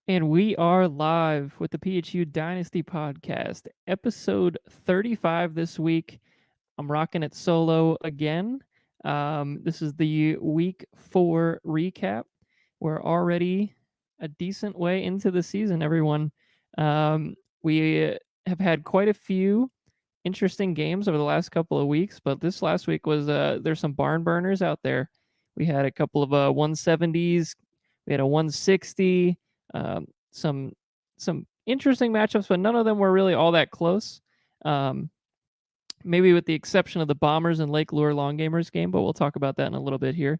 And we are live with the PHU Dynasty Podcast, episode 35 this week. I'm rocking it solo again. This is the week 4 recap. We're already a decent way into the season, everyone. We have had quite a few interesting games over the last couple of weeks, but this last week was there's some barn burners out there. We had a couple of 170s, we had a 160, some interesting matchups, but none of them were really all that close. Um, Maybe with the exception of the Bombers and Lake Lure Long Gamers game, but we'll talk about that in a little bit here.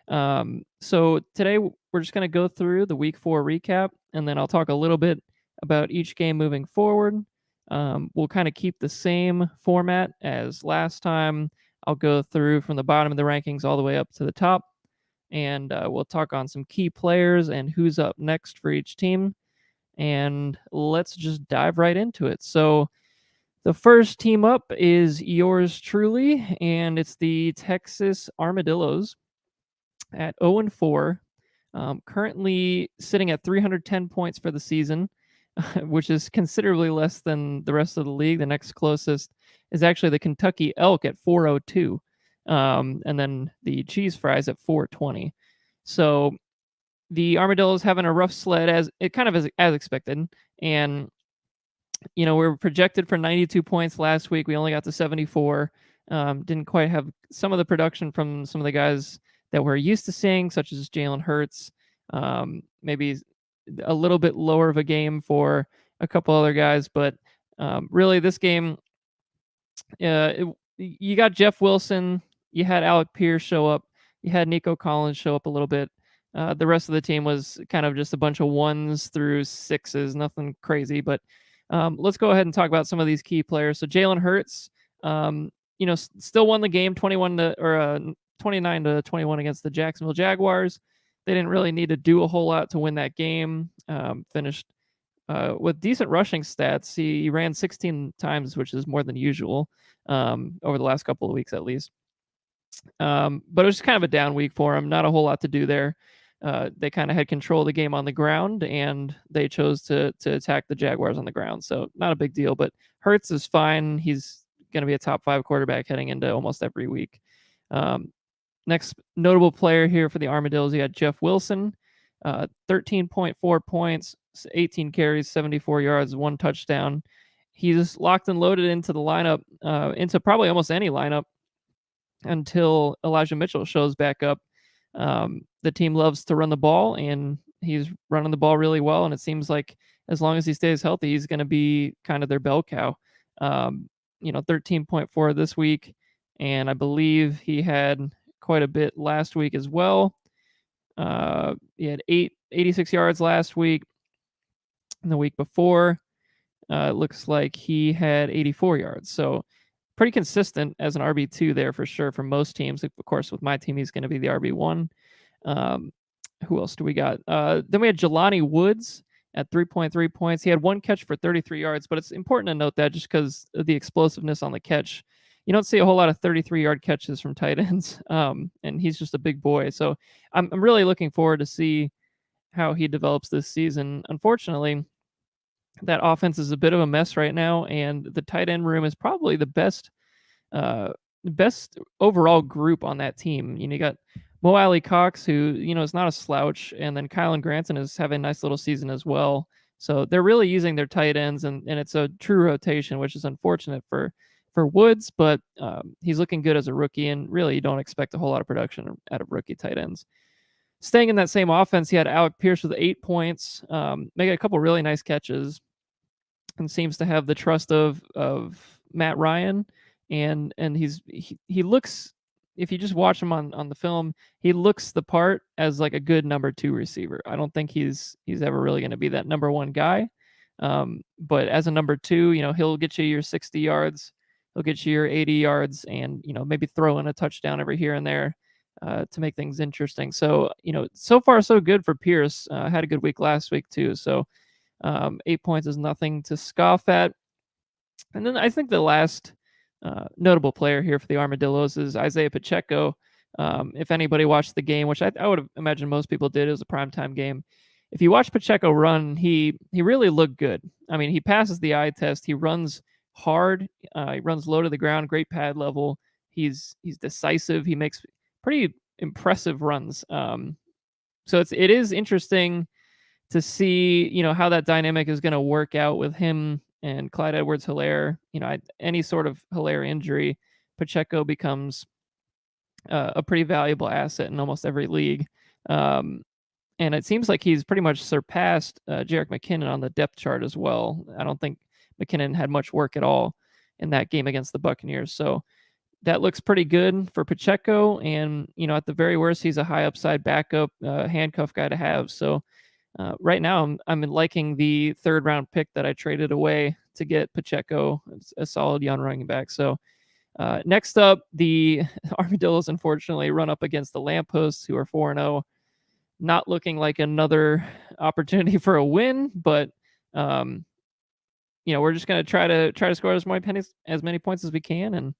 So today we're just going to go through the week 4 recap, and then I'll talk a little bit about each game moving forward. We'll kind of keep the same format as last time. I'll go through from the bottom of the rankings all the way up to the top, and we'll talk on some key players and who's up next for each team. And let's just dive right into it. So the first team up is yours truly, and it's the Texas Armadillos at 0-4, currently sitting at 310 points for the season, which is considerably less than the rest of the league. The next closest is actually the Kentucky Elk at 402, and then the Cheese Fries at 420. So the Armadillos having a rough sled as expected, and we were projected for 92 points last week. We only got to 74. Didn't quite have some of the production from some of the guys that we're used to seeing, such as Jalen Hurts. Maybe a little bit lower of a game for a couple other guys, but really this game, you got Jeff Wilson, you had Alec Pierce show up, you had Nico Collins show up a little bit. The rest of the team was kind of just a bunch of 1s through 6s, nothing crazy, but let's go ahead and talk about some of these key players. So Jalen Hurts, still won the game 29-21 against the Jacksonville Jaguars. They didn't really need to do a whole lot to win that game. Finished with decent rushing stats. He ran 16 times, which is more than usual over the last couple of weeks at least. But it was kind of a down week for him. Not a whole lot to do there. They kind of had control of the game on the ground, and they chose to attack the Jaguars on the ground. So not a big deal, but Hurts is fine. He's going to be a top 5 quarterback heading into almost every week. Next notable player here for the Armadillos, you had Jeff Wilson, 13.4 points, 18 carries, 74 yards, 1 touchdown. He's locked and loaded into the lineup, into probably almost any lineup until Elijah Mitchell shows back up. The team loves to run the ball, and he's running the ball really well, and it seems like as long as he stays healthy, he's going to be kind of their bell cow. 13.4 this week, and I believe he had quite a bit last week as well. He had 86 yards last week, and the week before, it looks like he had 84 yards. So pretty consistent as an RB2 there for sure for most teams. Of course, with my team, he's going to be the RB1. Who else do we got? Then we had Jelani Woods at 3.3 points. He had 1 catch for 33 yards, but it's important to note that just because of the explosiveness on the catch. You don't see a whole lot of 33-yard catches from tight ends, and he's just a big boy. So I'm really looking forward to see how he develops this season. Unfortunately, that offense is a bit of a mess right now, and the tight end room is probably the best overall group on that team. You got Mo Alley Cox, who is not a slouch, and then Kylan Granton is having a nice little season as well. So they're really using their tight ends, and it's a true rotation, which is unfortunate for Woods, but he's looking good as a rookie, and really you don't expect a whole lot of production out of rookie tight ends. Staying in that same offense, he had Alec Pierce with 8 points, making a couple really nice catches, and seems to have the trust of Matt Ryan, and he looks, if you just watch him on the film, he looks the part as like a good number 2 receiver. I don't think he's ever really going to be that number 1 guy, but as a number 2, he'll get you your 60 yards, he'll get you your 80 yards, and maybe throw in a touchdown every here and there to make things interesting. So so far so good for Pierce. Had a good week last week too. So 8 points is nothing to scoff at. And then I think the last notable player here for the Armadillos is Isaiah Pacheco. If anybody watched the game, which I would imagine most people did, it was a primetime game. if you watch Pacheco run, he really looked good. I mean, he passes the eye test. He runs hard. He runs low to the ground. Great pad level. He's decisive. He makes pretty impressive runs. So it is interesting to see, how that dynamic is going to work out with him and Clyde EdwardsHelaire. Any sort of Helaire injury, Pacheco becomes a pretty valuable asset in almost every league. And it seems like he's pretty much surpassed Jerick McKinnon on the depth chart as well. I don't think McKinnon had much work at all in that game against the Buccaneers. So that looks pretty good for Pacheco. And, at the very worst, he's a high upside backup handcuff guy to have. So right now, I'm liking the third round pick that I traded away to get Pacheco. It's a solid young running back. So next up, the Armadillos unfortunately run up against the Lampposts, who are 4-0. Not looking like another opportunity for a win, but we're just going to try to score as many points as we can, and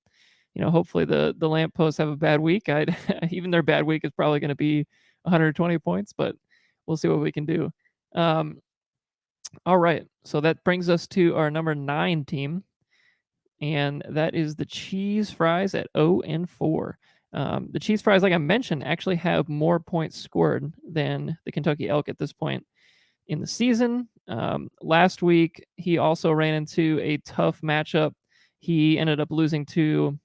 hopefully the Lampposts have a bad week. Even their bad week is probably going to be 120 points, but we'll see what we can do. All right, so that brings us to our number 9 team, and that is the Cheese Fries at 0-4. The Cheese Fries, like I mentioned, actually have more points scored than the Kentucky Elk at this point in the season. Last week, he also ran into a tough matchup. He ended up losing to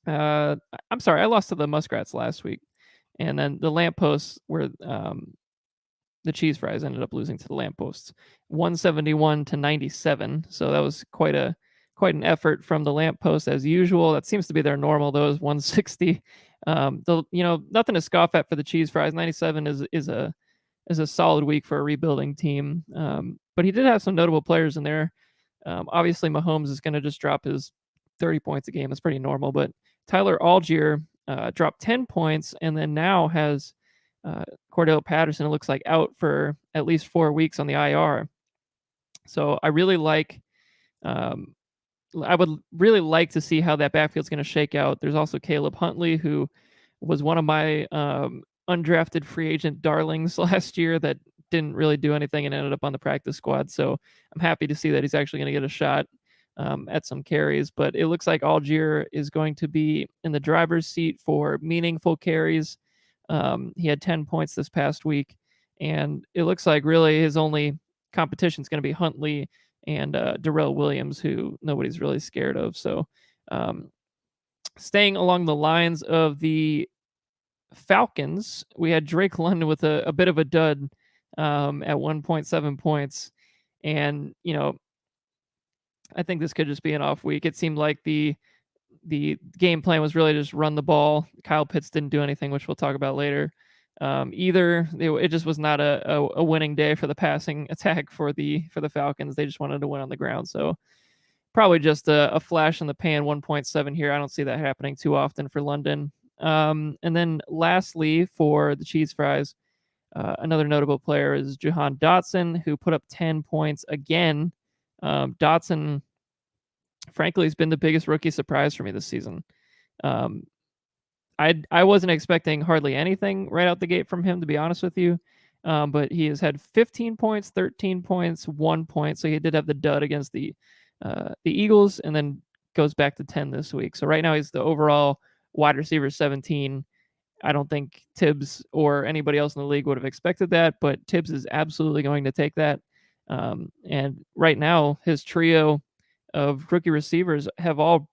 I lost to the Muskrats last week. And then the Lampposts were the Cheese Fries ended up losing to the Lampposts 171-97. So that was quite an effort from the Lamppost as usual. That seems to be their normal, though, is 160. Nothing to scoff at for the Cheese Fries. 97 is a solid week for a rebuilding team. But he did have some notable players in there. Obviously, Mahomes is going to just drop his 30 points a game. That's pretty normal. But Tyler Algier dropped 10 points and then now has Cordell Patterson, it looks like, out for at least 4 weeks on the IR. So I really like I would really like to see how that backfield's going to shake out. There's also Caleb Huntley, who was one of my undrafted free agent darlings last year that didn't really do anything and ended up on the practice squad. So I'm happy to see that he's actually going to get a shot at some carries. But it looks like Algier is going to be in the driver's seat for meaningful carries. He had 10 points this past week, and it looks like really his only competition is going to be Huntley and Darrell Williams, who nobody's really scared of. So staying along the lines of the Falcons, we had Drake London with a bit of a dud at 1.7 points. And, I think this could just be an off week. It seemed like the game plan was really just run the ball. Kyle Pitts didn't do anything, which we'll talk about later. Either it just was not a winning day for the passing attack for the Falcons. They just wanted to win on the ground. So probably just a flash in the pan, 1.7 here. I don't see that happening too often for London. And then lastly, for the Cheese Fries, another notable player is Jahan Dotson, who put up 10 points again. Dotson, frankly, has been the biggest rookie surprise for me this season. I wasn't expecting hardly anything right out the gate from him, to be honest with you. But he has had 15 points, 13 points, 1 point. So he did have the dud against the Eagles, and then goes back to 10 this week. So right now he's the overall wide receiver 17. I don't think Tibbs or anybody else in the league would have expected that, but Tibbs is absolutely going to take that. And right now, his trio of rookie receivers have all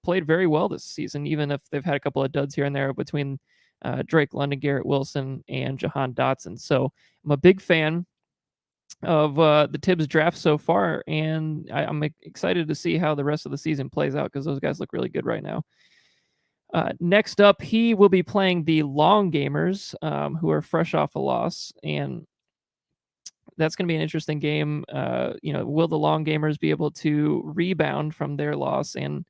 played very well this season, even if they've had a couple of duds here and there between Drake London, Garrett Wilson, and Jahan Dotson. So I'm a big fan of the Tibbs draft so far, and I'm excited to see how the rest of the season plays out because those guys look really good right now. Next up, he will be playing the Long Gamers, who are fresh off a loss, and that's going to be an interesting game. Will the Long Gamers be able to rebound from their loss? And,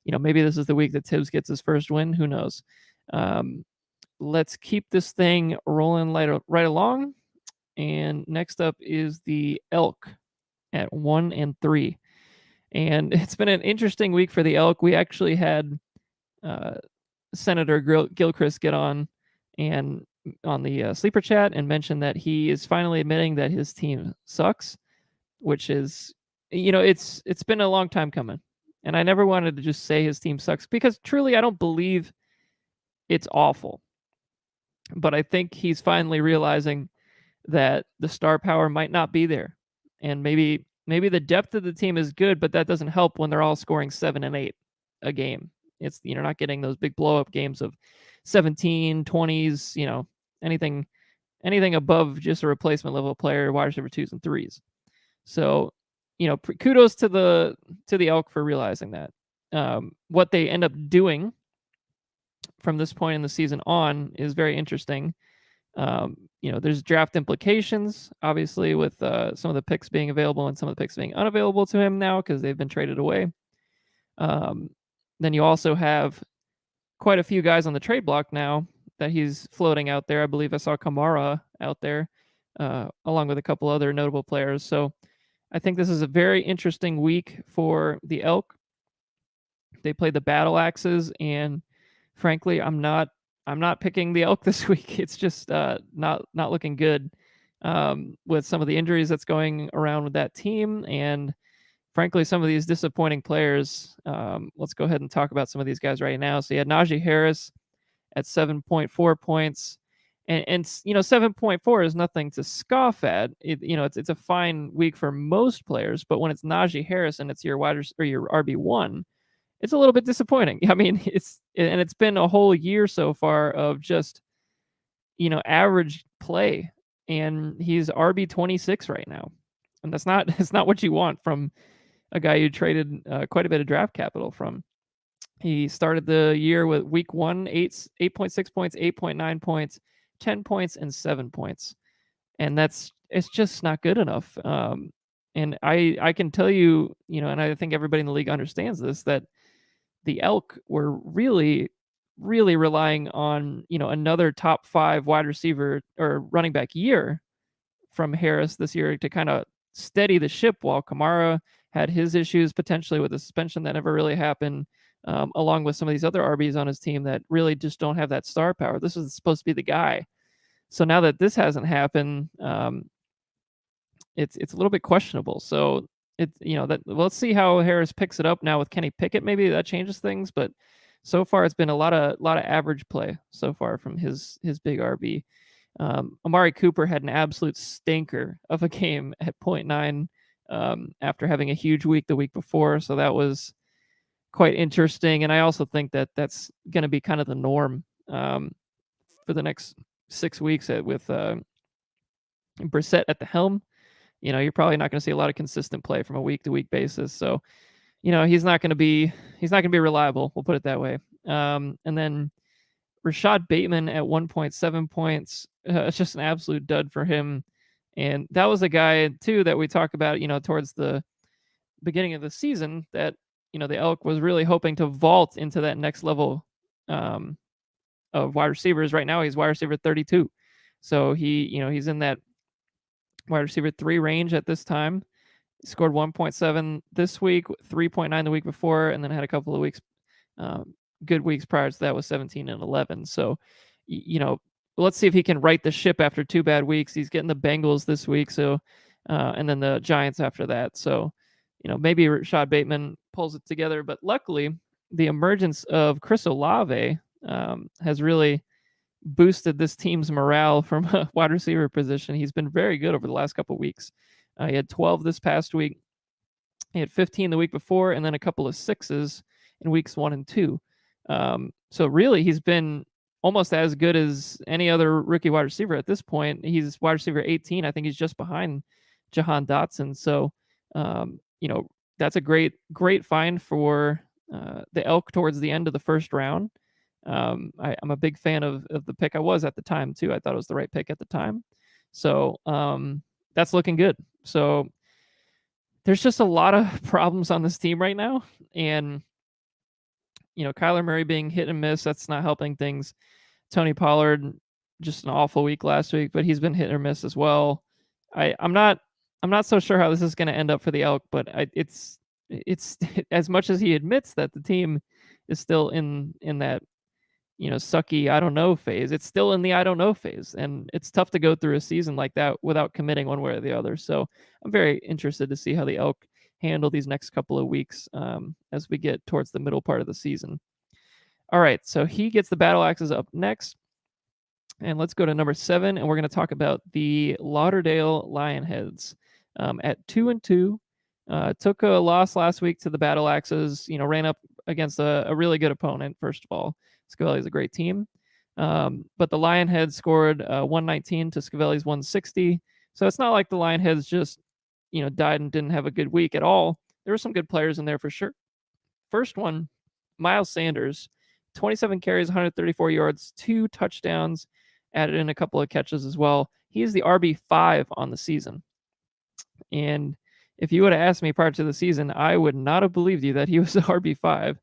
maybe this is the week that Tibbs gets his first win. Who knows? Let's keep this thing rolling right along. And next up is the Elk at 1-3. And it's been an interesting week for the Elk. We actually had Senator Gilchrist get on, and on the sleeper chat and mentioned that he is finally admitting that his team sucks, which is, it's been a long time coming. And I never wanted to just say his team sucks because truly I don't believe it's awful. But I think he's finally realizing that the star power might not be there. And maybe the depth of the team is good, but that doesn't help when they're all scoring 7 and 8 a game. It's, not getting those big blow up games of 17, 20s, anything above just a replacement level player, wide receiver 2s and 3s. So, kudos to the Elk for realizing that. What they end up doing from this point in the season on is very interesting. There's draft implications, obviously, with some of the picks being available and some of the picks being unavailable to him now because they've been traded away. Then you also have quite a few guys on the trade block now that he's floating out there. I believe I saw Kamara out there, along with a couple other notable players. So I think this is a very interesting week for the Elk. They played the Battle Axes, and frankly, I'm not picking the Elk this week. It's just not looking good with some of the injuries that's going around with that team, and frankly, some of these disappointing players. Let's go ahead and talk about some of these guys right now. So you had Najee Harris at 7.4 points, and 7.4 is nothing to scoff at. It's a fine week for most players, but when it's Najee Harris and it's your your RB1. It's a little bit disappointing. I mean, it's been a whole year so far of just, average play, and he's RB26 right now, and it's not what you want from a guy you traded quite a bit of draft capital from. He started the year with week 1, 8.6 points, 8.9 points, 10 points, and 7 points, and it's just not good enough. And I can tell you, and I think everybody in the league understands this, that the Elk were really, really relying on, another top 5 wide receiver or running back year from Harris this year to kind of steady the ship while Kamara had his issues potentially with the suspension that never really happened, along with some of these other RBs on his team that really just don't have that star power. This was supposed to be the guy. So now that this hasn't happened, it's a little bit questionable. So let's see how Harris picks it up now with Kenny Pickett. Maybe that changes things, but so far it's been a lot of average play so far from his big RB. Amari Cooper had an absolute stinker of a game at 0.9 after having a huge week the week before, so that was quite interesting. And I also think that that's going to be kind of the norm for the next 6 weeks with Brissett at the helm. You're probably not going to see a lot of consistent play from a week to week basis. So, he's not going to be reliable. We'll put it that way. And then Rashad Bateman at 1.7 points. It's just an absolute dud for him. And that was a guy too that we talk about, towards the beginning of the season that, the Elk was really hoping to vault into that next level of wide receivers. Right now he's wide receiver 32. So he's in that wide receiver 3 range at this time. He scored 1.7 this week, 3.9 the week before, and then had a couple of weeks, good weeks prior to that with 17 and 11. So, let's see if he can right the ship after 2 bad weeks. He's getting the Bengals this week, so and then the Giants after that. So, maybe Rashad Bateman pulls it together. But luckily, the emergence of Chris Olave has really boosted this team's morale from a wide receiver position. He's been very good over the last couple of weeks. He had 12 this past week. He had 15 the week before, and then a couple of 6s in weeks 1 and 2. So really, he's been almost as good as any other rookie wide receiver at this point. He's wide receiver 18. I think he's just behind Jahan Dotson. So, that's a great find for the Elk towards the end of the first round. I'm a big fan of the pick. I was at the time too. I thought it was the right pick at the time. So that's looking good. So there's just a lot of problems on this team right now. And, Kyler Murray being hit and miss, that's not helping things. Tony Pollard, just an awful week last week, but he's been hit or miss as well. I'm not so sure how this is going to end up for the Elk, but it's as much as he admits that the team is still in that, sucky I don't know phase. It's still in the I don't know phase, and it's tough to go through a season like that without committing one way or the other. So I'm very interested to see how the Elk handle these next couple of weeks as we get towards the middle part of the season. All right, so he gets the battle axes up next. And let's go to number 7, and we're going to talk about the Lauderdale Lionheads at 2-2. Took a loss last week to the Battle Axes. Ran up against a really good opponent. First of all, Scavelli is a great team, but the Lionheads scored 119 to Scavelli's 160. So it's not like the Lionheads just died and didn't have a good week at all. There were some good players in there for sure. First one, Miles Sanders, 27 carries, 134 yards, 2 touchdowns. Added in a couple of catches as well. He is the RB5 on the season. And if you would have asked me prior to the season, I would not have believed you that he was the RB5.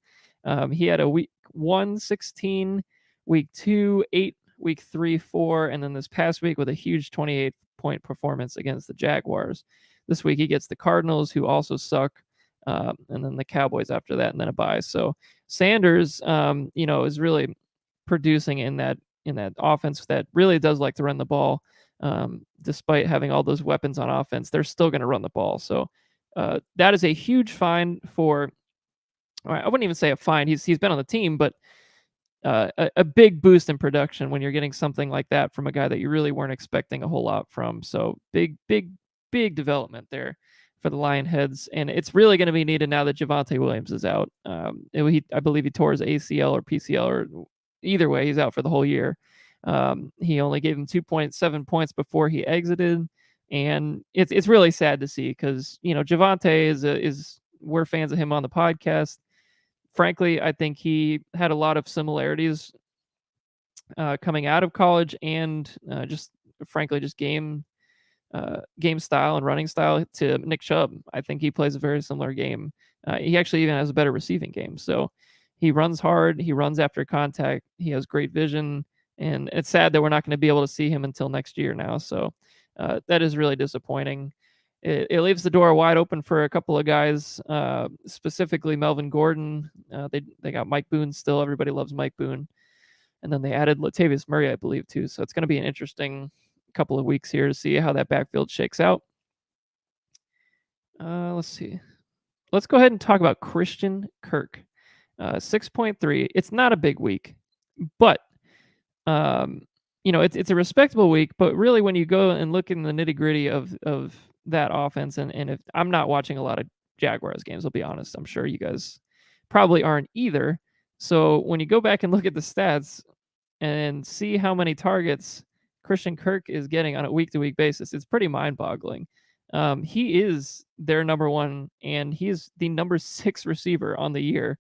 He had a week 1, 16, week 2, 8, week 3, 4, and then this past week with a huge 28-point performance against the Jaguars. This week he gets the Cardinals, who also suck, and then the Cowboys after that, and then a bye. So Sanders, is really producing in that offense that really does like to run the ball. Despite having all those weapons on offense, they're still going to run the ball. So that is a huge find for, I wouldn't even say a find. He's been on the team, but a big boost in production when you're getting something like that from a guy that you really weren't expecting a whole lot from. So big development there for the Lionheads. And it's really going to be needed now that Javonte Williams is out. I believe he tore his ACL or PCL, or either way, he's out for the whole year. He only gave him 2.7 points before he exited, and it's really sad to see because Javonte we're fans of him on the podcast. Frankly, I think he had a lot of similarities coming out of college and just game style and running style to Nick Chubb. I think he plays a very similar game. He actually even has a better receiving game. So he runs hard. He runs after contact. He has great vision. And it's sad that we're not going to be able to see him until next year now. So that is really disappointing. It leaves the door wide open for a couple of guys, specifically Melvin Gordon. They got Mike Boone still. Everybody loves Mike Boone. And then they added Latavius Murray, I believe, too. So it's going to be an interesting couple of weeks here to see how that backfield shakes out. Let's see. Let's go ahead and talk about Christian Kirk. 6.3. It's not a big week, but it's a respectable week. But really, when you go and look in the nitty gritty of that offense, and if I'm not watching a lot of Jaguars games, I'll be honest. I'm sure you guys probably aren't either. So when you go back and look at the stats and see how many targets Christian Kirk is getting on a week-to-week basis, it's pretty mind-boggling. He is their number one, and he's the number 6 receiver on the year.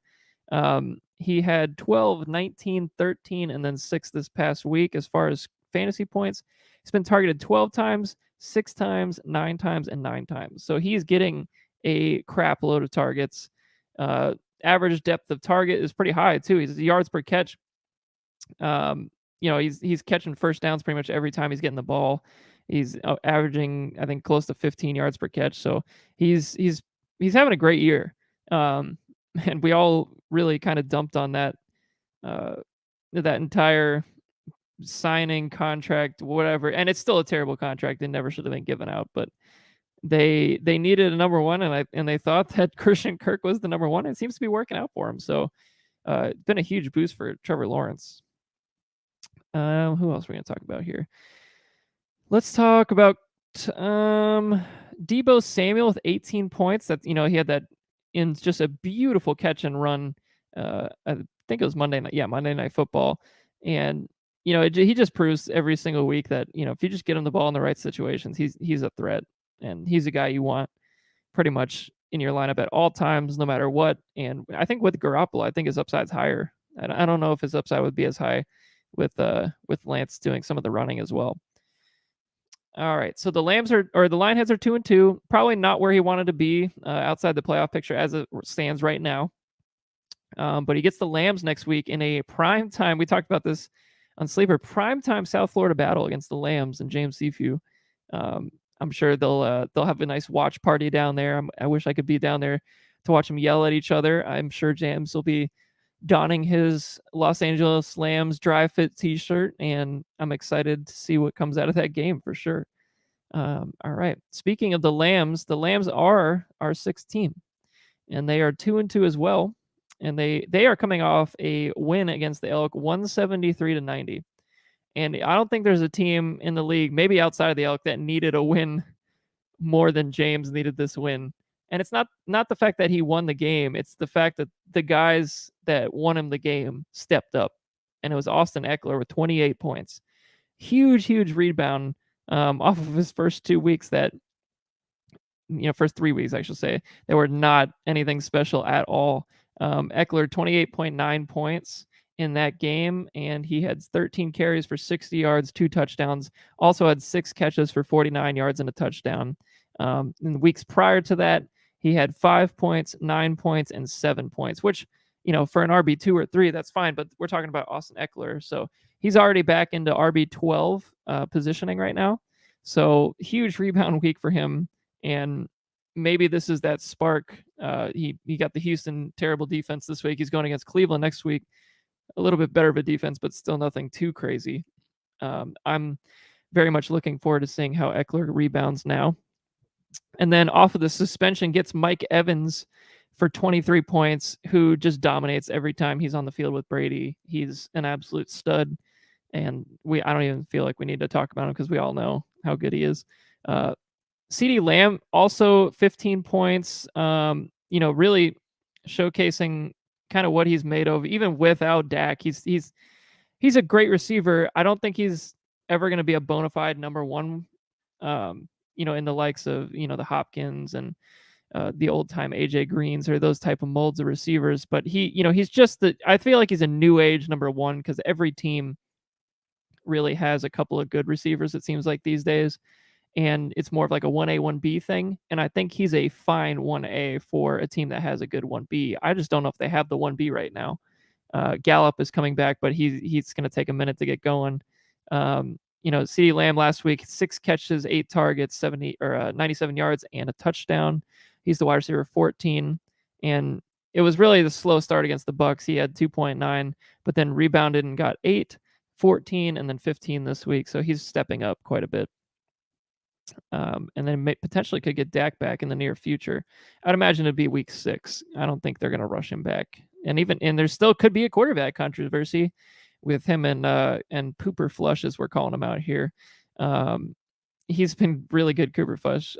He had 12, 19, 13, and then 6 this past week as far as fantasy points. He's been targeted 12 times, 6 times, 9 times, and 9 times. So he's getting a crap load of targets. Average depth of target is pretty high, too. He's yards per catch. He's catching first downs pretty much every time he's getting the ball. He's averaging, I think, close to 15 yards per catch. So he's having a great year. And we all really kind of dumped on that entire signing contract, whatever. And it's still a terrible contract. It never should have been given out. But they needed a number one, and they thought that Christian Kirk was the number one. It seems to be working out for him. So it's been a huge boost for Trevor Lawrence. Who else are we going to talk about here? Let's talk about Deebo Samuel with 18 points. That he had that in just a beautiful catch and run. I think it was Monday night. Yeah, Monday Night Football. And he just proves every single week that if you just get him the ball in the right situations, he's a threat, and he's a guy you want pretty much in your lineup at all times, no matter what. And I think with Garoppolo, I think his upside's higher. I don't know if his upside would be as high with Lance doing some of the running as well. All right, so the Lionheads are 2-2, probably not where he wanted to be outside the playoff picture as it stands right now. But he gets the Lambs next week in a prime time. We talked about this on Sleeper, prime time South Florida battle against the Lambs and James Seafew. I'm sure they'll have a nice watch party down there. I wish I could be down there to watch them yell at each other. I'm sure James will be donning his Los Angeles Lambs dry fit t-shirt, and I'm excited to see what comes out of that game for sure. All right. Speaking of the Lambs are our sixth team, and they are 2-2 as well. And they are coming off a win against the Elk, 173-90. And I don't think there's a team in the league, maybe outside of the Elk, that needed a win more than James needed this win. And it's not the fact that he won the game, it's the fact that the guys that won him the game stepped up. And it was Austin Eckler with 28 points. Huge rebound off of his first 2 weeks that, first 3 weeks, I should say, they were not anything special at all. Eckler, 28.9 points in that game, and he had 13 carries for 60 yards, 2 touchdowns. Also had 6 catches for 49 yards and a touchdown. In the weeks prior to that, he had 5 points, 9 points, and 7 points, which, for an RB2 or 3, that's fine, but we're talking about Austin Eckler, so he's already back into RB12 positioning right now. So huge rebound week for him, and maybe this is that spark. He got the Houston terrible defense this week. He's going against Cleveland next week. A little bit better of a defense, but still nothing too crazy. I'm very much looking forward to seeing how Eckler rebounds now. And then off of the suspension gets Mike Evans for 23 points, who just dominates every time he's on the field with Brady. He's an absolute stud, and I don't even feel like we need to talk about him because we all know how good he is. CeeDee Lamb also 15 points, really showcasing kind of what he's made of, even without Dak. He's a great receiver. I don't think he's ever going to be a bona fide number one, in the likes of, the Hopkins and the old time AJ Greens or those type of molds of receivers. But he's just I feel like he's a new age number one, because every team really has a couple of good receivers, it seems like these days. And it's more of like a 1A, 1B thing. And I think he's a fine 1A for a team that has a good 1B. I just don't know if they have the 1B right now. Gallup is coming back, but he's going to take a minute to get going. CeeDee Lamb last week, 6 catches, 8 targets, 97 yards, and a touchdown. He's the wide receiver 14. And it was really the slow start against the Bucs. He had 2.9, but then rebounded and got 8, 14, and then 15 this week. So he's stepping up quite a bit. And then potentially could get Dak back in the near future. I'd imagine it'd be week 6. I don't think they're going to rush him back. And there still could be a quarterback controversy with him and Pooper Flush, as we're calling him out here. He's been really good, Cooper Flush.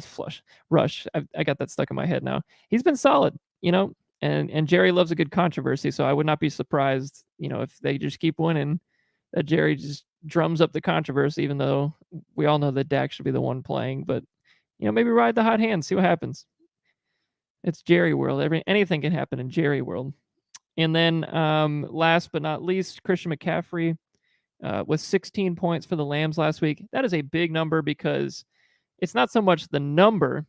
Flush Rush. I got that stuck in my head now. He's been solid, and Jerry loves a good controversy. So I would not be surprised, if they just keep winning, that Jerry just drums up the controversy, even though we all know that Dak should be the one playing. But, maybe ride the hot hand, see what happens. It's Jerry world. Anything can happen in Jerry world. And then last but not least, Christian McCaffrey with 16 points for the Lambs last week. That is a big number, because it's not so much the number,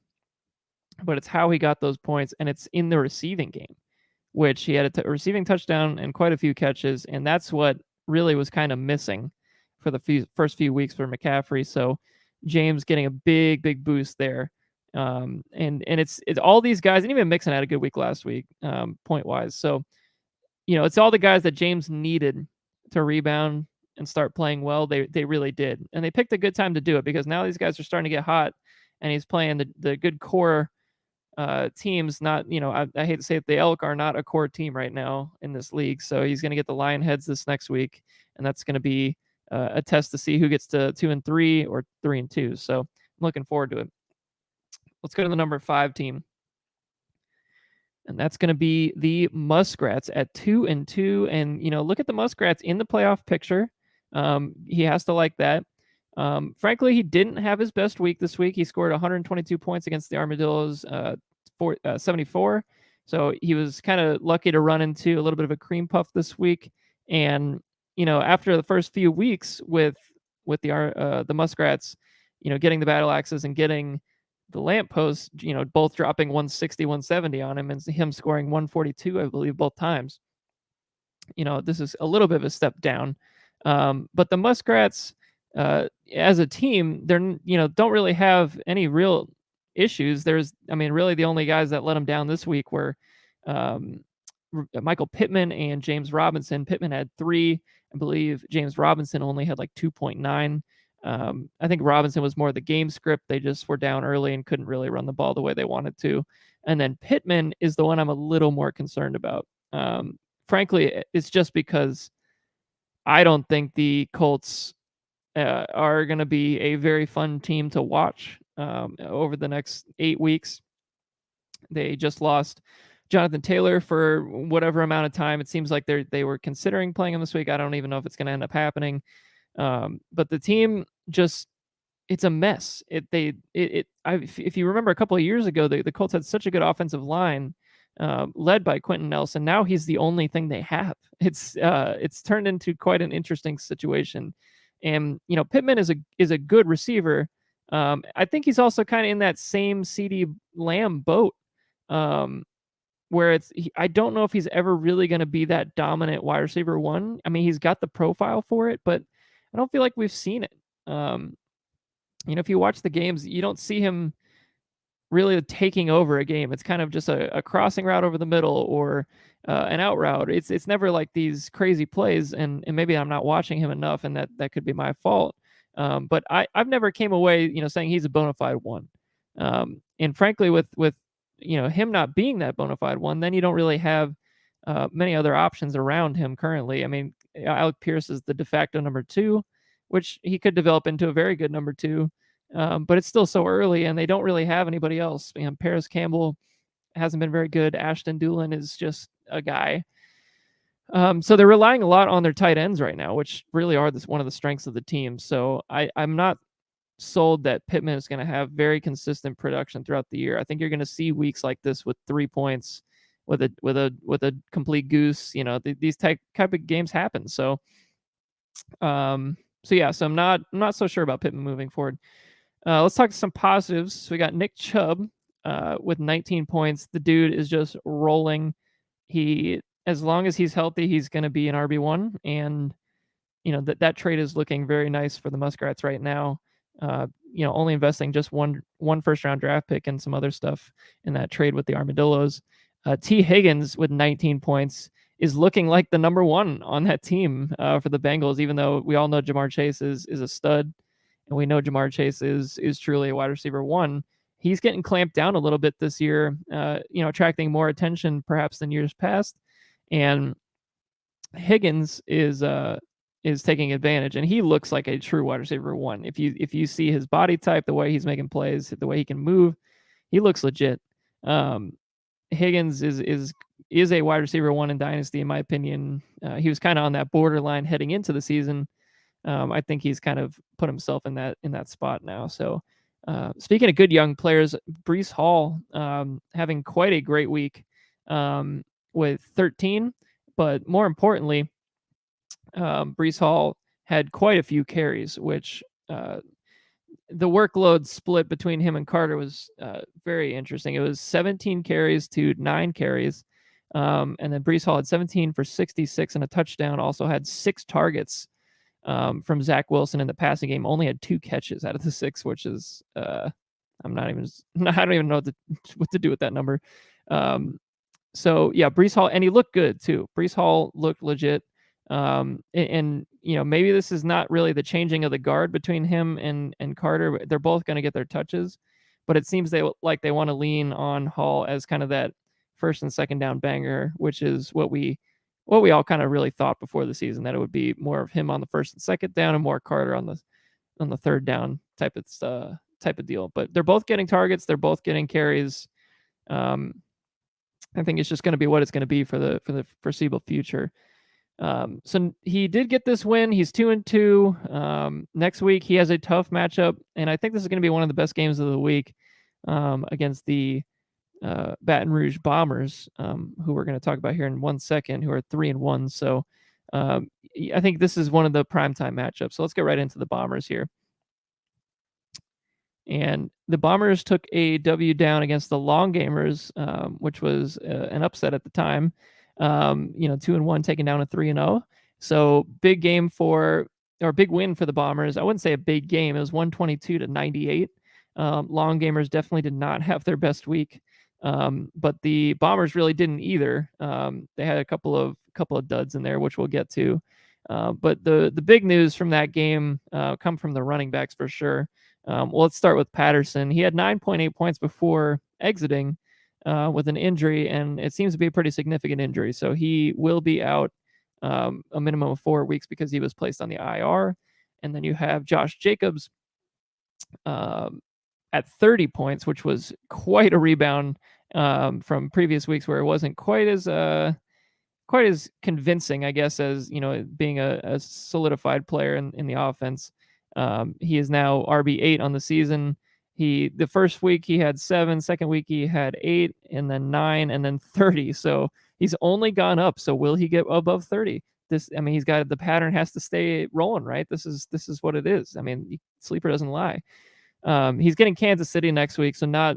but it's how he got those points, and it's in the receiving game, which he had a receiving touchdown and quite a few catches, and that's what really was kind of missing for the first few weeks for McCaffrey. So James getting a big boost there. And it's all these guys, and even Mixon had a good week last week, point wise. So, it's all the guys that James needed to rebound and start playing well. They really did. And they picked a good time to do it, because now these guys are starting to get hot, and he's playing the good core teams. Not, I hate to say it, the Elk are not a core team right now in this league. So he's going to get the Lionheads this next week, and that's going to be a test to see who gets to 2-3 or 3-2. So I'm looking forward to it. Let's go to the number 5 team, and that's going to be the Muskrats at 2-2. And look at the Muskrats in the playoff picture. He has to like that. Frankly, he didn't have his best week this week. He scored 122 points against the Armadillos, 74. So he was kind of lucky to run into a little bit of a cream puff this week. And after the first few weeks with the Muskrats, getting the battle axes and getting the lampposts, both dropping 160, 170 on him, and him scoring 142, I believe, both times. This is a little bit of a step down. But the Muskrats, as a team, they're, don't really have any real issues. Really the only guys that let them down this week were Michael Pittman and James Robinson. Pittman had 3. I believe James Robinson only had like 2.9. I think Robinson was more the game script. They just were down early and couldn't really run the ball the way they wanted to. And then Pittman is the one I'm a little more concerned about. Frankly, it's just because I don't think the Colts are going to be a very fun team to watch over the next 8 weeks. They just lost Jonathan Taylor for whatever amount of time. It seems like they were considering playing him this week. I don't even know if it's going to end up happening. But the team just, it's a mess. If you remember a couple of years ago, the Colts had such a good offensive line led by Quentin Nelson. Now he's the only thing they have. It's turned into quite an interesting situation. And, Pittman is a good receiver. I think he's also kind of in that same CeeDee Lamb boat, where I don't know if he's ever really going to be that dominant wide receiver one. I mean, he's got the profile for it, but I don't feel like we've seen it. If you watch the games, you don't see him really taking over a game. It's kind of just a crossing route over the middle or an out route. It's never like these crazy plays, and maybe I'm not watching him enough, and that could be my fault. But I've never came away, saying he's a bona fide one. And frankly, with him not being that bona fide one, then you don't really have many other options around him currently. I mean, Alec Pierce is the de facto number 2, which he could develop into a very good number 2. But it's still so early, and they don't really have anybody else. Paris Campbell hasn't been very good. Ashton Dulin is just a guy. So they're relying a lot on their tight ends right now, which really are one of the strengths of the team. So I'm not sold that Pittman is going to have very consistent production throughout the year. I think you're going to see weeks like this with 3 points, with a complete goose. These type of games happen. So, so I'm not so sure about Pittman moving forward. Let's talk some positives. So we got Nick Chubb with 19 points. The dude is just rolling. As long as he's healthy, he's going to be an RB1. And, that trade is looking very nice for the Muskrats right now. Only investing just one first-round draft pick and some other stuff in that trade with the Armadillos. T. Higgins with 19 points is looking like the number 1 on that team for the Bengals, even though we all know Ja'Marr Chase is a stud. And we know Ja'Marr Chase is truly a wide receiver 1. He's getting clamped down a little bit this year, attracting more attention perhaps than years past. And Higgins is taking advantage, and he looks like a true wide receiver 1. If you see his body type, the way he's making plays, the way he can move, he looks legit. Higgins is a wide receiver 1 in Dynasty, in my opinion. He was kind of on that borderline heading into the season. I think he's kind of put himself in that spot now. So speaking of good young players, Breece Hall having quite a great week with 13, but more importantly, Breece Hall had quite a few carries, which the workload split between him and Carter was very interesting. It was 17 carries to 9 carries. And then Breece Hall had 17 for 66 and a touchdown, also had 6 targets from Zach Wilson in the passing game, only had 2 catches out of the 6, which is I don't even know what to do with that number. So yeah, Breece Hall, and he looked good too. Breece Hall looked legit. And maybe this is not really the changing of the guard between him and Carter. They're both going to get their touches, but it seems they want to lean on Hall as kind of that first and second down banger, which is what we all kind of really thought before the season, that it would be more of him on the first and second down and more Carter on the third down type of deal. But they're both getting targets. They're both getting carries. I think it's just going to be what it's going to be for the foreseeable future. So he did get this win. He's 2-2. Next week he has a tough matchup, and I think this is going to be one of the best games of the week against the Baton Rouge Bombers, who we're going to talk about here in 1 second, who are 3-1. So I think this is one of the primetime matchups. So let's get right into the Bombers here. And the Bombers took a W down against the Long Gamers, which was an upset at the time. 2-1, taking down a 3-0. So big win for the Bombers. I wouldn't say a big game. It was 122-98. Long Gamers definitely did not have their best week. But the Bombers really didn't either. They had a couple of duds in there, which we'll get to. But the big news from that game come from the running backs for sure. Well, let's start with Patterson. He had 9.8 points before exiting with an injury, and it seems to be a pretty significant injury. So he will be out a minimum of 4 weeks because he was placed on the IR. And then you have Josh Jacobs at 30 points, which was quite a rebound from previous weeks where it wasn't quite as convincing, I guess, as being a solidified player in the offense. He is now RB8 on the season. The first week he had 7, second week he had 8, and then 9, and then 30. So he's only gone up. So will he get above 30? He's got the pattern has to stay rolling, right? This is what it is. Sleeper doesn't lie. He's getting Kansas City next week, so not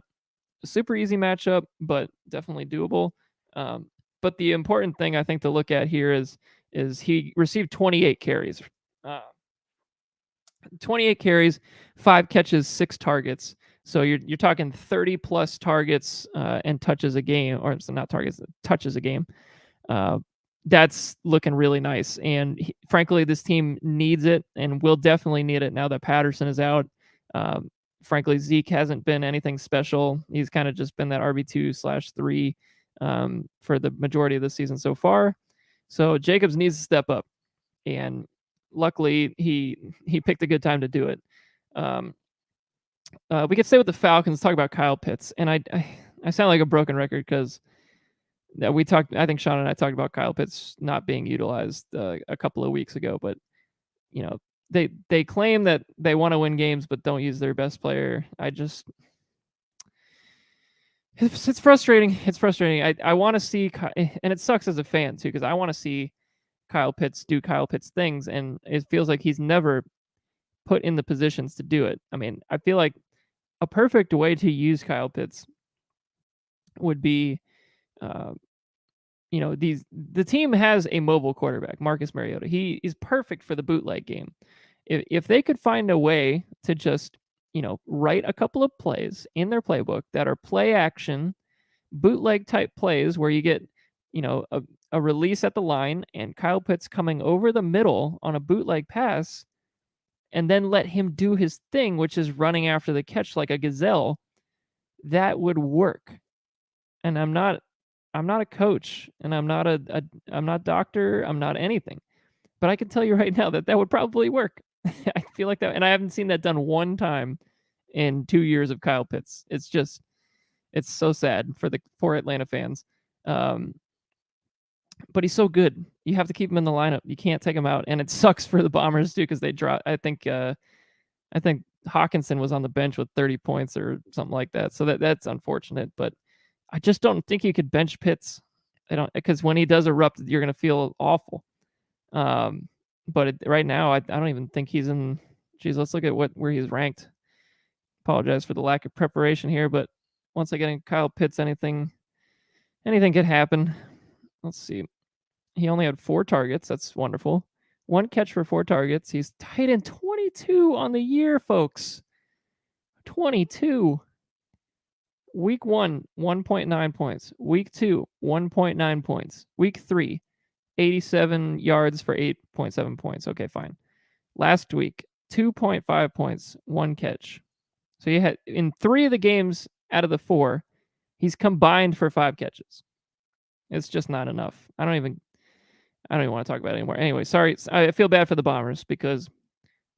a super easy matchup, but definitely doable. But the important thing I think to look at here is he received 28 carries. 28 carries, 5 catches, 6 targets. So you're talking 30 plus targets and touches a game, or not targets, touches a game. That's looking really nice. And frankly, this team needs it and will definitely need it now that Patterson is out. Frankly, Zeke hasn't been anything special. He's kind of just been that RB2/3 for the majority of the season so far. So Jacobs needs to step up. And luckily, he picked a good time to do it. We could stay with the Falcons, talk about Kyle Pitts. And I sound like a broken record because I think Sean and I talked about Kyle Pitts not being utilized a couple of weeks ago, but they claim that they want to win games but don't use their best player. It's frustrating. It's frustrating. I want to see, and it sucks as a fan too, because I want to see Kyle Pitts do Kyle Pitts things, and it feels like he's never put in the positions to do it. I feel like a perfect way to use Kyle Pitts would be, the team has a mobile quarterback, Marcus Mariota. He is perfect for the bootleg game. If they could find a way to just, write a couple of plays in their playbook that are play action, bootleg type plays where you get, a release at the line and Kyle Pitts coming over the middle on a bootleg pass, and then let him do his thing, which is running after the catch like a gazelle, that would work. And I'm not a coach, and I'm not I'm not doctor, I'm not anything. But I can tell you right now that would probably work. I feel like that, and I haven't seen that done one time in 2 years of Kyle Pitts. It's so sad for Atlanta fans. But he's so good. You have to keep him in the lineup. You can't take him out, and it sucks for the Bombers too because they draw. I think Hawkinson was on the bench with 30 points or something like that. So that's unfortunate. But I just don't think you could bench Pitts. Because when he does erupt, you're gonna feel awful. But right now, I don't even think he's in. Geez, let's look at where he's ranked. Apologize for the lack of preparation here, but once I get in Kyle Pitts, anything could happen. Let's see. He only had 4 targets. That's wonderful. 1 catch for 4 targets. He's tight end 22 on the year, folks. 22. Week 1, 1.9 points. Week 2, 1.9 points. Week 3, 87 yards for 8.7 points. Okay, fine. Last week, 2.5 points, 1 catch. So you had in 3 of the games out of the 4, he's combined for 5 catches. It's just not enough. I don't even want to talk about it anymore. Anyway, sorry. I feel bad for the Bombers because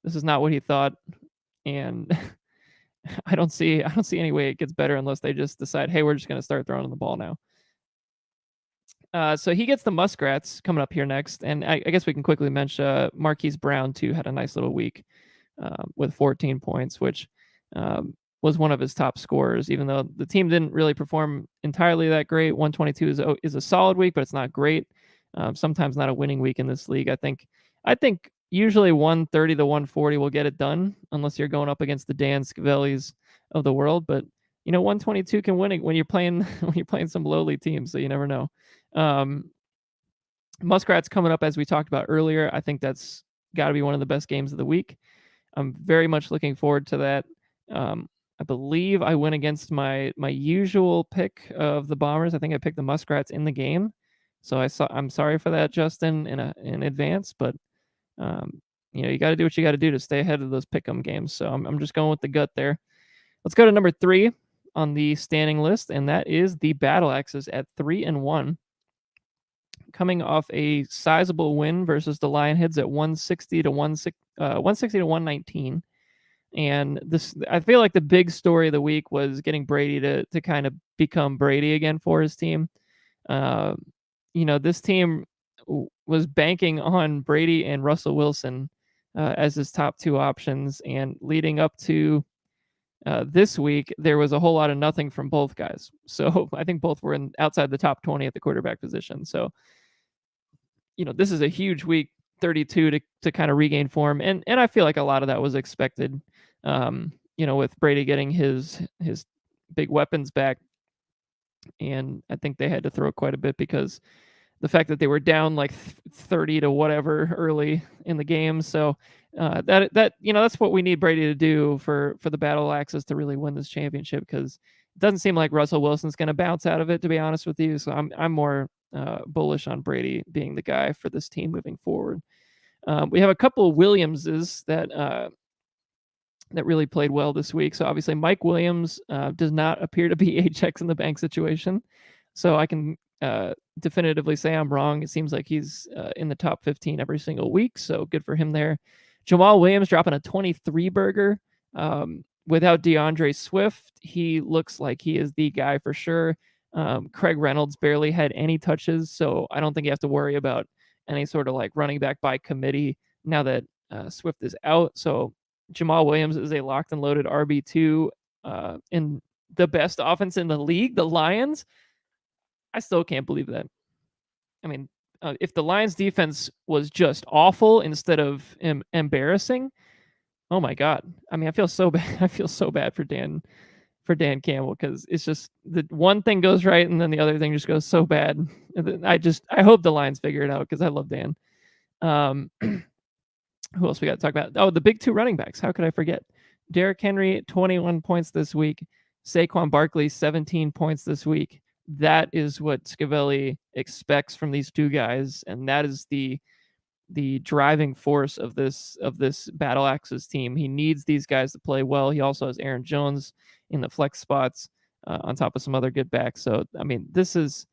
this is not what he thought, and I don't see any way it gets better unless they just decide, hey, we're just going to start throwing the ball now. So he gets the Muskrats coming up here next, and I guess we can quickly mention Marquis Brown too had a nice little week with 14 points, which was one of his top scorers, even though the team didn't really perform entirely that great. 122 is a solid week, but it's not great. Sometimes not a winning week in this league. I think usually 130 to 140 will get it done, unless you're going up against the Dan Scavellis of the world. But 122 can win it when you're playing some lowly teams, so you never know. Muskrats coming up, as we talked about earlier. I think that's got to be one of the best games of the week. I'm very much looking forward to that. I believe I went against my usual pick of the Bombers. I think I picked the Muskrats in the game. So I'm sorry for that, Justin, in advance, but you got to do what you got to do to stay ahead of those pick'em games. So I'm just going with the gut there. Let's go to number 3 on the standing list, and that is the Battle Axes at 3-1, coming off a sizable win versus the Lionheads at 160 to 119. And this, I feel like the big story of the week was getting Brady to kind of become Brady again for his team. This team was banking on Brady and Russell Wilson as his top 2 options, and leading up to this week, there was a whole lot of nothing from both guys. So I think both were outside the top 20 at the quarterback position. So, this is a huge week, 32 to kind of regain form, and I feel like a lot of that was expected. With Brady getting his big weapons back, and I think they had to throw quite a bit because the fact that they were down like 30 to whatever early in the game. So that's what we need Brady to do for the Battle Axes to really win this championship, because it doesn't seem like Russell Wilson's going to bounce out of it, to be honest with you. So I'm more bullish on Brady being the guy for this team moving forward. We have a couple of Williamses that really played well this week. So obviously Mike Williams does not appear to be a checks in the bank situation. So I can definitively say I'm wrong. It seems like he's in the top 15 every single week. So good for him there. Jamal Williams dropping a 23 burger. Without DeAndre Swift, he looks like he is the guy for sure. Craig Reynolds barely had any touches, so I don't think you have to worry about any sort of like running back by committee now that Swift is out. So Jamal Williams is a locked and loaded RB2 in the best offense in the league, the Lions. I still can't believe that. I mean, if the Lions defense was just awful instead of embarrassing, oh my God. I mean, I feel so bad. I feel so bad for Dan Campbell, because it's just the one thing goes right and then the other thing just goes so bad. I hope the Lions figure it out, because I love Dan. Who else we got to talk about? Oh, the big 2 running backs. How could I forget? Derrick Henry, 21 points this week. Saquon Barkley, 17 points this week. That is what Scavelli expects from these 2 guys, and that is the driving force of this Battle Axes team. He needs these guys to play well. He also has Aaron Jones in the flex spots on top of some other good backs. So I mean, this is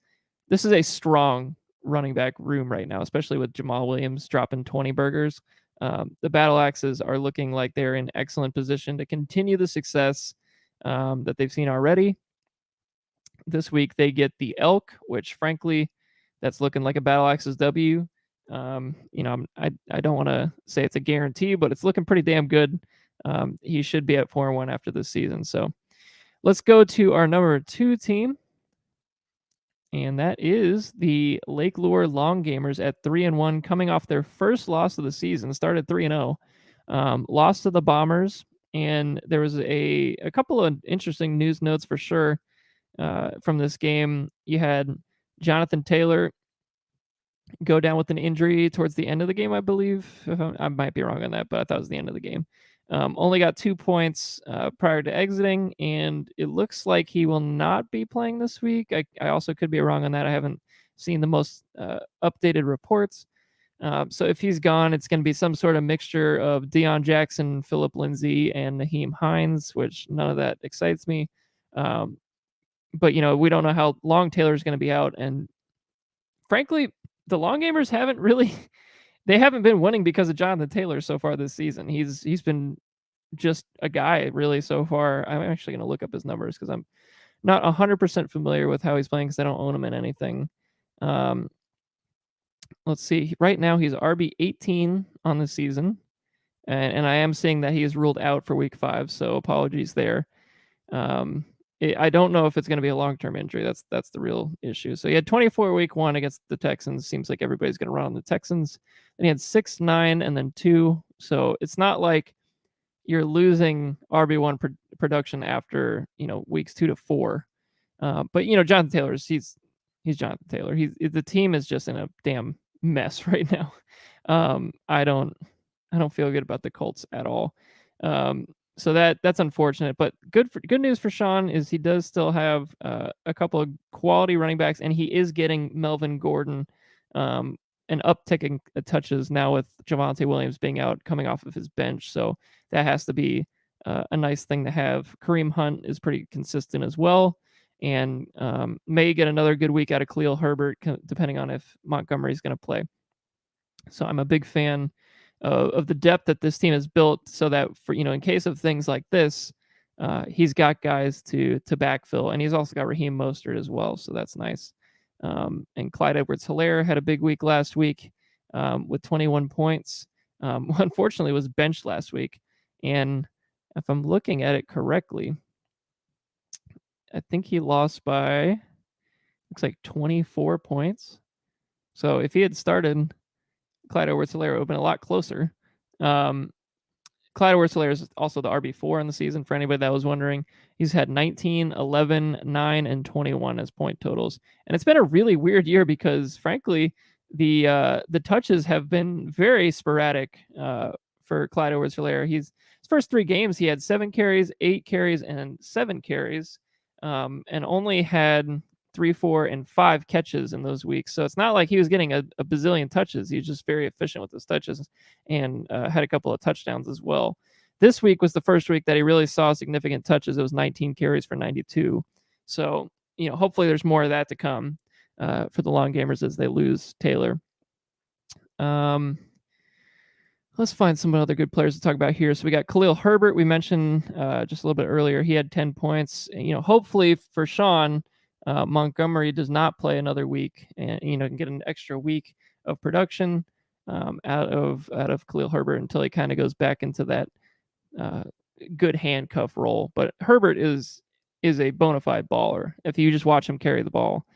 a strong running back room right now, especially with Jamal Williams dropping 20 burgers. The Battle Axes are looking like they're in excellent position to continue the success that they've seen already. This week they get the Elk, which frankly, that's looking like a Battle Axes W. I don't want to say it's a guarantee, but it's looking pretty damn good. He should be at 4-1 after this season. So let's go to our number 2 team, and that is the Lake Lure Long Gamers at 3-1, coming off their first loss of the season. Started 3-0, lost to the Bombers, and there was a couple of interesting news notes for sure from this game. You had Jonathan Taylor go down with an injury towards the end of the game, I believe. I might be wrong on that, but I thought it was the end of the game. Only got 2 points prior to exiting, and it looks like he will not be playing this week. I also could be wrong on that. I haven't seen the most updated reports. So if he's gone, it's going to be some sort of mixture of Deion Jackson, Phillip Lindsay, and Naheem Hines, which none of that excites me. But, we don't know how long Taylor's going to be out. And frankly, the Long Gamers haven't been winning because of Jonathan Taylor so far this season. He's been just a guy really so far. I'm actually going to look up his numbers because I'm not 100% familiar with how he's playing because I don't own him in anything. Let's see. Right now he's RB 18 on the season, and I am seeing that he is ruled out for week 5. So apologies there. I don't know if it's going to be a long-term injury. That's the real issue. So he had 24 week 1 against the Texans. Seems like everybody's going to run on the Texans. And he had 6, 9, and then 2. So it's not like you're losing RB1 production after weeks 2 to 4. But Jonathan Taylor he's Jonathan Taylor. The team is just in a damn mess right now. I don't feel good about the Colts at all. So that's unfortunate, but good news for Sean is he does still have a couple of quality running backs, and he is getting Melvin Gordon an uptick in touches now with Javonte Williams being out, coming off of his bench. So that has to be a nice thing to have. Kareem Hunt is pretty consistent as well, and may get another good week out of Khalil Herbert, depending on if Montgomery's going to play. So I'm a big fan of the depth that this team has built, so that for in case of things like this, he's got guys to backfill, and he's also got Raheem Mostert as well, so that's nice. And Clyde EdwardsHelaire had a big week last week with 21 points. Unfortunately, was benched last week, and if I'm looking at it correctly, I think he lost by looks like 24 points. So if he had started, Clyde EdwardsHelaire would have been a lot closer. Clyde EdwardsHelaire is also the RB4 in the season, for anybody that was wondering. He's had 19, 11, 9, and 21 as point totals. And it's been a really weird year because, frankly, the touches have been very sporadic for Clyde EdwardsHelaire. His first 3 games, he had 7 carries, 8 carries, and 7 carries, and only had 3, 4, and 5 catches in those weeks. So it's not like he was getting a bazillion touches. He was just very efficient with his touches and had a couple of touchdowns as well. This week was the first week that he really saw significant touches. It was 19 carries for 92. So, hopefully there's more of that to come for the long gamers as they lose Taylor. Let's find some other good players to talk about here. So we got Khalil Herbert. We mentioned just a little bit earlier. He had 10 points. Hopefully for Sean, Montgomery does not play another week, and can get an extra week of production out of Khalil Herbert until he kind of goes back into that good handcuff role. But Herbert is a bona fide baller. If you just watch him carry the ball,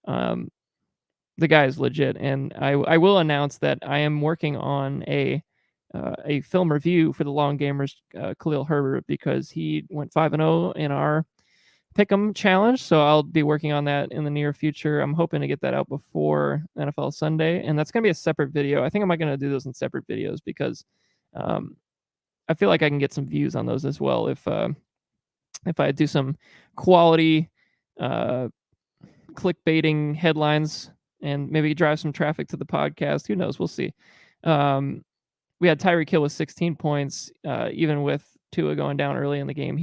the guy is legit. And I will announce that I am working on a film review for the long gamers, Khalil Herbert, because he went 5-0 in our Pick'em challenge, so I'll be working on that in the near future. I'm hoping to get that out before NFL Sunday, and that's going to be a separate video. I think I'm going to do those in separate videos because I feel like I can get some views on those as well if I do some quality clickbaiting headlines and maybe drive some traffic to the podcast. Who knows? We'll see. We had Tyreek Hill with 16 points, even with Tua going down early in the game.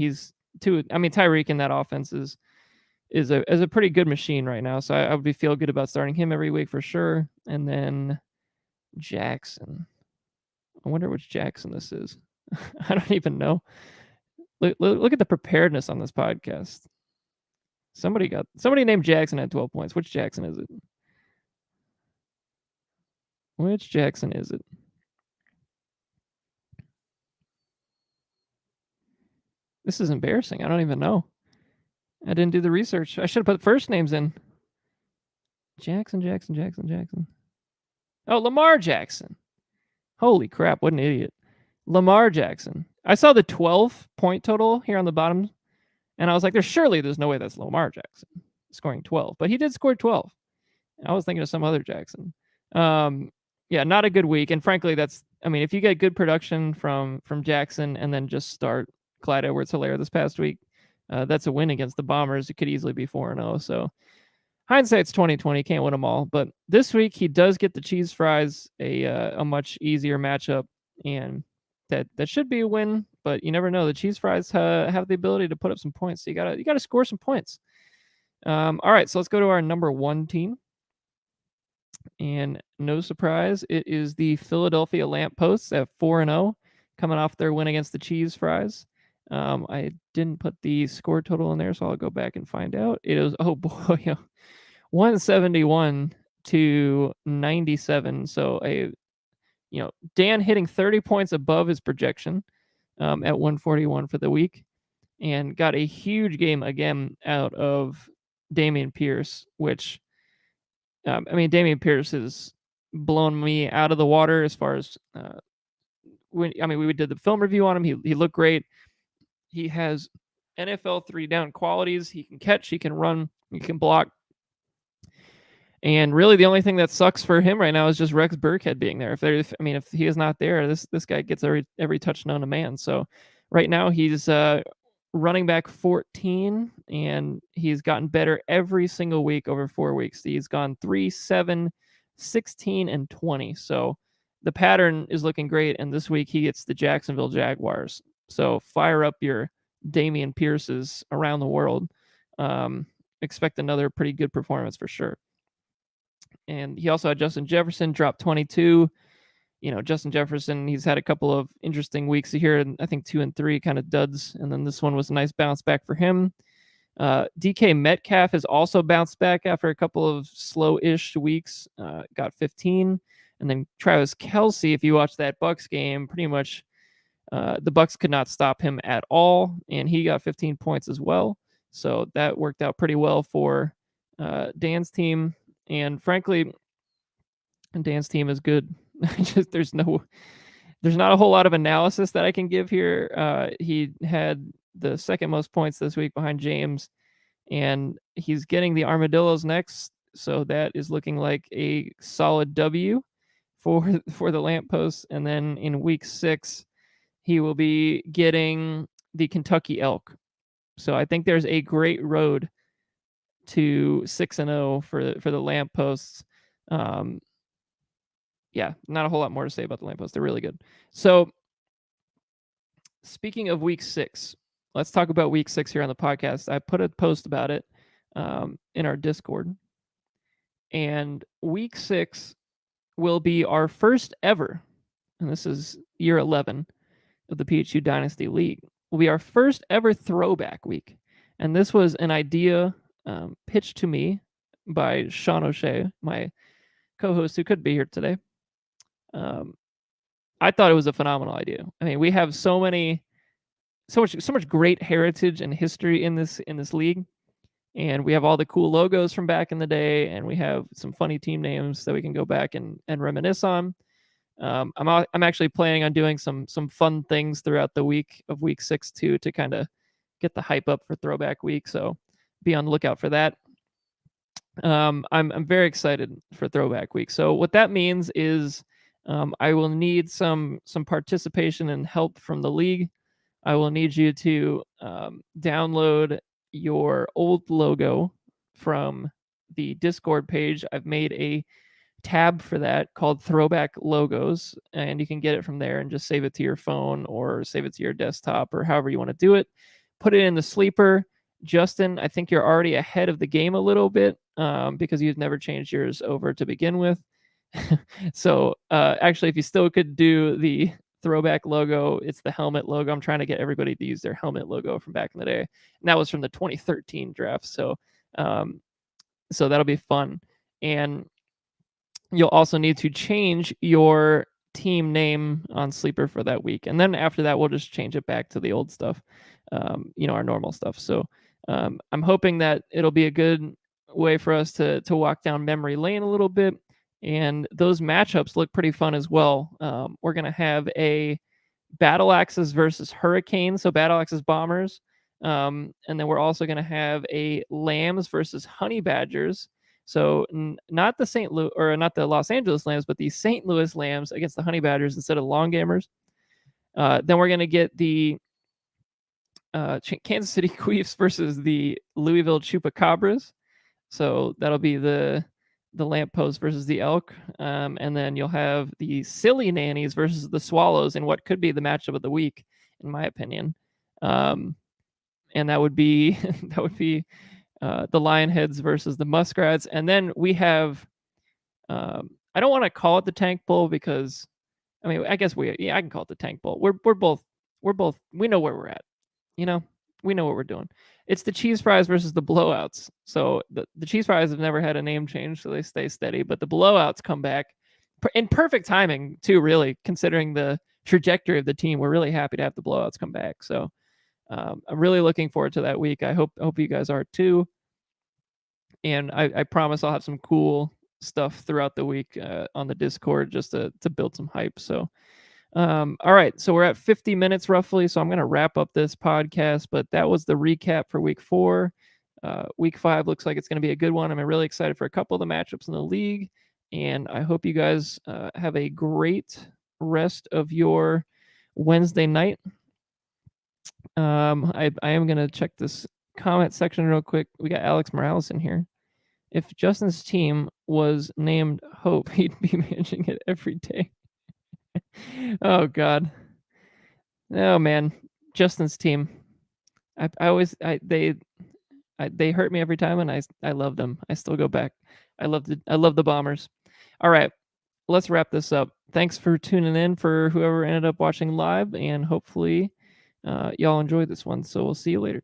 Tyreek in that offense is a pretty good machine right now. So I would feel good about starting him every week for sure. And then Jackson. I wonder which Jackson this is. I don't even know. Look at the preparedness on this podcast. Somebody named Jackson at 12 points. Which Jackson is it? Which Jackson is it? This is embarrassing. I don't even know. I didn't do the research. I should have put first names in. Jackson. Oh, Lamar Jackson. Holy crap, what an idiot. Lamar Jackson. I saw the 12-point total here on the bottom, and I was like, there's no way that's Lamar Jackson scoring 12. But he did score 12. I was thinking of some other Jackson. Yeah, not a good week. And frankly, if you get good production from Jackson and then just start Clyde EdwardsHelaire this past week, that's a win against the Bombers. It could easily be 4-0. So hindsight's 2020, can't win them all. But this week he does get the Cheese Fries, a much easier matchup, and that should be a win. But you never know. The Cheese Fries have the ability to put up some points. So you gotta score some points. All right, so let's go to our number 1 team. And no surprise, it is the Philadelphia Lampposts at 4-0, coming off their win against the Cheese Fries. I didn't put the score total in there, so I'll go back and find out. It was 171 to 97. So Dan hitting 30 points above his projection at 141 for the week, and got a huge game again out of Damien Pierce, which Damien Pierce has blown me out of the water as far as we did the film review on him. He looked great. He has NFL 3-down qualities. He can catch, he can run, he can block. And really the only thing that sucks for him right now is just Rex Burkhead being there. If he is not there, this guy gets every touch known to man. So right now he's running back 14, and he's gotten better every single week over 4 weeks. He's gone 3, 7, 16, and 20. So the pattern is looking great. And this week he gets the Jacksonville Jaguars. So fire up your Damien Pierces around the world. Expect another pretty good performance for sure. And he also had Justin Jefferson drop 22. Justin Jefferson, he's had a couple of interesting weeks here, and I think 2 and 3 kind of duds, and then this one was a nice bounce back for him. DK Metcalf has also bounced back after a couple of slow-ish weeks, got 15, and then Travis Kelsey, if you watch that Bucs game, pretty much the Bucs could not stop him at all, and he got 15 points as well. So that worked out pretty well for Dan's team, and frankly, Dan's team is good. There's not a whole lot of analysis that I can give here. He had the second most points this week behind James, and he's getting the Armadillos next, so that is looking like a solid W for the Lampposts. And then in week 6, he will be getting the Kentucky Elk. So I think there's a great road to 6-0 for the Lampposts. Yeah, not a whole lot more to say about the Lampposts. They're really good. So speaking of week 6, let's talk about week 6 here on the podcast. I put a post about it in our Discord. And week 6 will be our first ever, and this is year 11 of the PHU Dynasty League, will be our first ever throwback week. And this was an idea pitched to me by Sean O'Shea, my co-host who could be here today. I thought it was a phenomenal idea. I mean, we have so much great heritage and history in this league, and we have all the cool logos from back in the day, and we have some funny team names that we can go back and reminisce on. I'm actually planning on doing some fun things throughout the week of week 6 too, to kind of get the hype up for Throwback Week. So be on the lookout for that. I'm very excited for Throwback Week. So what that means is I will need some participation and help from the league. I will need you to download your old logo from the Discord page. I've made a tab for that called Throwback Logos, and you can get it from there and just save it to your phone or save it to your desktop or however you want to do it. Put it in the sleeper. Justin, I think you're already ahead of the game a little bit because you've never changed yours over to begin with. So actually, if you still could do the throwback logo, it's the helmet logo. I'm trying to get everybody to use their helmet logo from back in the day. And that was from the 2013 draft. So that'll be fun. And you'll also need to change your team name on Sleeper for that week. And then after that, we'll just change it back to the old stuff, our normal stuff. So I'm hoping that it'll be a good way for us to walk down memory lane a little bit. And those matchups look pretty fun as well. We're going to have a Battle Axes versus Hurricanes, so Battle Axes Bombers. And then we're also going to have a Lambs versus Honey Badgers. So not the Los Angeles Lambs, but the St. Louis Lambs against the Honey Badgers instead of Long Gamers. Then we're going to get the Kansas City Queefs versus the Louisville Chupacabras. So that'll be the Lamppost versus the Elk. And then you'll have the Silly Nannies versus the Swallows in what could be the matchup of the week, in my opinion. And that would be the Lionheads versus the Muskrats. And then we have I don't want to call it the Tank Bowl because I guess I can call it the Tank Bowl. We're both we know where we're at. We know what we're doing. It's the Cheese Fries versus the Blowouts. So the Cheese Fries have never had a name change, so they stay steady. But the Blowouts come back in perfect timing too, really, considering the trajectory of the team. We're really happy to have the Blowouts come back. So I'm really looking forward to that week. I hope you guys are too. And I promise I'll have some cool stuff throughout the week on the Discord just to build some hype. So all right, so we're at 50 minutes roughly, so I'm going to wrap up this podcast, but that was the recap for week 4. Week 5 looks like it's going to be a good one. I'm really excited for a couple of the matchups in the league, and I hope you guys have a great rest of your Wednesday night. I am gonna check this comment section real quick. We got Alex Morales in here. If Justin's team was named Hope, he'd be managing it every day. Oh God. Oh man, Justin's team. They hurt me every time, and I love them. I still go back. I love the Bombers. All right, let's wrap this up. Thanks for tuning in for whoever ended up watching live, and hopefully y'all enjoyed this one. So we'll see you later.